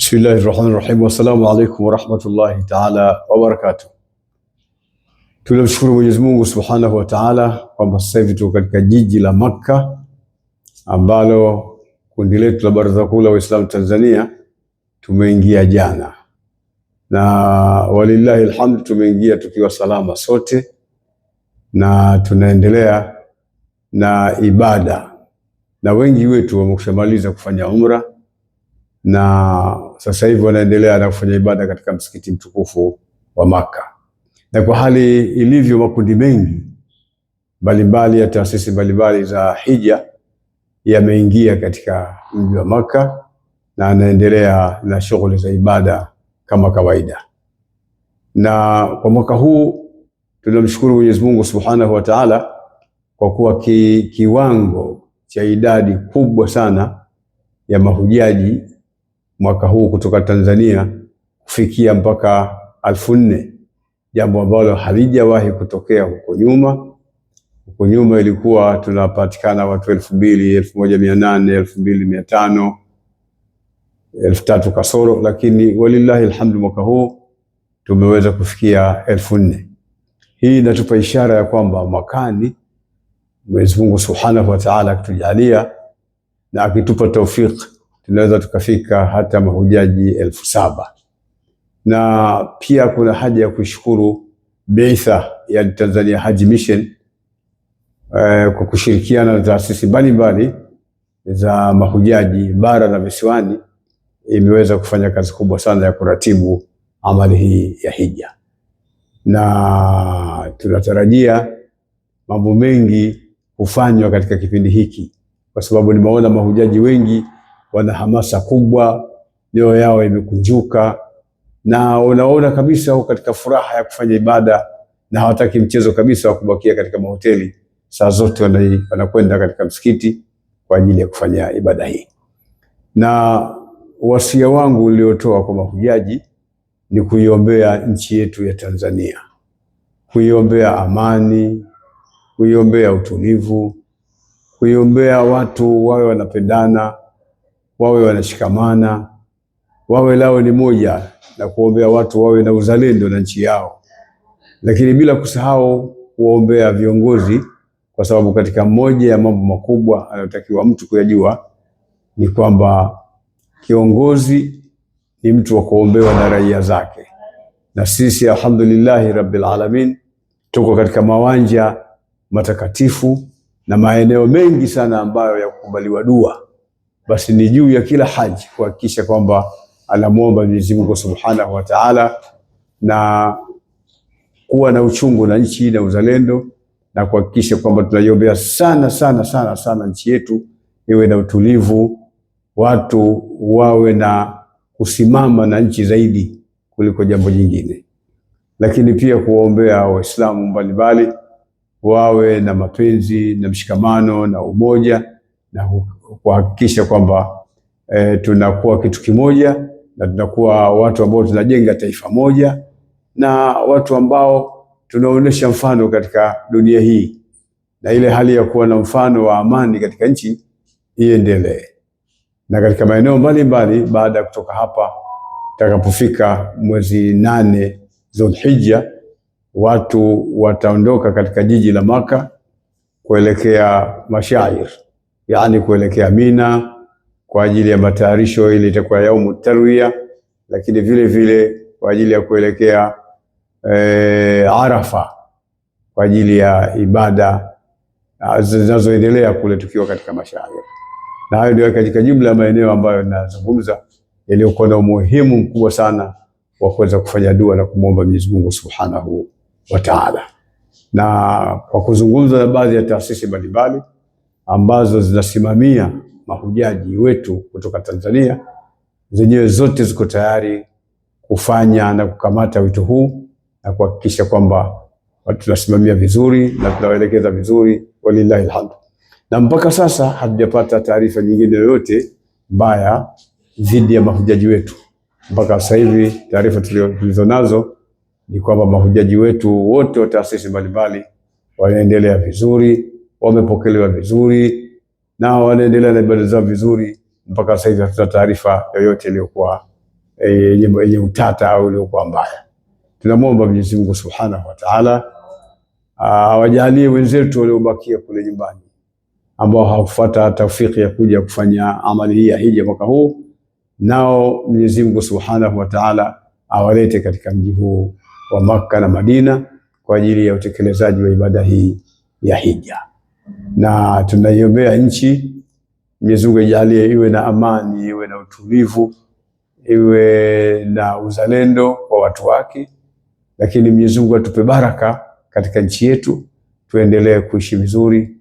Bismillahirrahmanirrahim. Wassalamu alaikum warahmatullahi taala wabarakatuh. Tunamshukuru Mwenyezi Mungu Subhanahu wa Ta'ala kwamba sasa hivi tuko katika jiji la Makka ambalo kundi letu la Baraza Kuu la Waislamu Tanzania tumeingia jana, na walillahi alhamd tumeingia tukiwa salama sote, na tunaendelea na ibada, na wengi wetu wameshamaliza kufanya umra na sasa hivi wanaendelea na kufanya ibada katika msikiti mtukufu wa Makka. Na kwa hali ilivyo, makundi mengi mbalimbali ya taasisi mbalimbali za hija yameingia katika mji wa Makka na anaendelea na shughuli za ibada kama kawaida. Na kwa mwaka huu tunamshukuru Mwenyezi Mungu Subhanahu wa Ta'ala kwa kuwa kiwango cha idadi kubwa sana ya mahujaji mwaka huu kutoka Tanzania kufikia mpaka 4,000, jambo ambalo halijawahi kutokea huko nyuma. Huko nyuma ilikuwa tunapatikana watu 2,000, 1,800, 2,500, 3,000 kasoro, lakini walillahi alhamdu mwaka huu tumeweza kufikia 4,000. Hii inatupa ishara ya kwamba mwakani Mwenyezi Mungu Subhanahu wa Ta'ala akitujalia na akitupa taufiki tunaweza tukafika hata mahujaji 7,000. Na pia kuna haja ya kushukuru Beitha ya Tanzania Haji Mission kwa kushirikiana na taasisi mbalimbali za mahujaji bara na visiwani, imeweza kufanya kazi kubwa sana ya kuratibu amali hii ya hija, na tunatarajia mambo mengi kufanywa katika kipindi hiki, kwa sababu nimeona mahujaji wengi wana hamasa kubwa, mioyo yao imekunjuka, na unaona kabisa wako katika furaha ya kufanya ibada na hawataki mchezo kabisa wa kubakia katika mahoteli. Saa zote wanakwenda katika msikiti kwa ajili ya kufanya ibada hii. Na wasia wangu uliotoa kwa mahujaji ni kuiombea nchi yetu ya Tanzania, kuiombea amani, kuiombea utulivu, kuiombea watu wawe wanapendana, wawe wanashikamana, wawe lao ni moja, na kuombea watu wawe na uzalendo na nchi yao, lakini bila kusahau kuombea viongozi, kwa sababu katika moja ya mambo makubwa anayotakiwa mtu kuyajua ni kwamba kiongozi ni mtu wa kuombewa na raia zake. Na sisi alhamdulillahi rabbil alamin tuko katika mawanja matakatifu na maeneo mengi sana ambayo ya kukubaliwa dua. Basi ni juu ya kila haji kuhakikisha kwamba anamuomba Mwenyezi Mungu Subhanahu wa Ta'ala na kuwa na uchungu na nchi na uzalendo, na kuhakikisha kwamba tunaiombea sana sana sana sana nchi yetu iwe na utulivu, watu wawe na kusimama na nchi zaidi kuliko jambo jingine. Lakini pia kuwaombea Waislamu mbalimbali wawe na mapenzi na mshikamano na umoja, na kuhakikisha kwamba tunakuwa kitu kimoja, na tunakuwa watu ambao tunajenga taifa moja, na watu ambao tunaonesha mfano katika dunia hii, na ile hali ya kuwa na mfano wa amani katika nchi iendelee. Na katika maeneo mbalimbali baada ya kutoka hapa, takapofika mwezi 8 Dhulhijja, watu wataondoka katika jiji la Makka kuelekea mashair, yani kuelekea Mina kwa ajili ya matayarisho, ili itakuwa yaumu tarwiya, lakini vile vile kwa ajili ya kuelekea Arafa kwa ajili ya ibada zinazoendelea kule tukiwa katika mashair. Na hayo ndio katika jumla ya maeneo ambayo ninazungumza yaliyokuwa na umuhimu mkubwa sana wa kuweza kufanya dua na kumwomba Mwenyezi Mungu Subhanahu wa Ta'ala. Na kwa kuzungumza na baadhi ya taasisi mbalimbali ambazo zinasimamia mahujaji wetu kutoka Tanzania, zenyewe zote ziko tayari kufanya na kukamata wito huu na kuhakikisha kwamba tunasimamia vizuri na tunawaelekeza vizuri, walillahi alhamd. Na mpaka sasa hatujapata taarifa nyingine yoyote mbaya dhidi ya mahujaji wetu. Mpaka sasa hivi taarifa tulizonazo ni kwamba mahujaji wetu wote wa taasisi mbalimbali wanaendelea vizuri, wamepokelewa vizuri na wanaendelea na ibada zao vizuri. Mpaka sasa hivi hatuna taarifa yoyote iliyokuwa yenye utata au iliyokuwa mbaya. Tunamwomba Mwenyezi Mungu Subhanahu wa Ta'ala awajalie wenzetu waliobakia kule nyumbani ambao hawakufuata taufiki ya kuja kufanya amali hii ya hija mwaka huu, nao Mwenyezi Mungu Subhanahu wa Ta'ala awalete katika mji huu wa Makka na Madina kwa ajili ya utekelezaji wa ibada hii ya hija. Na tunaiombea nchi, Mwenyezi Mungu ajalie iwe na amani, iwe na utulivu, iwe na uzalendo kwa watu wake, lakini Mwenyezi Mungu atupe baraka katika nchi yetu, tuendelee kuishi vizuri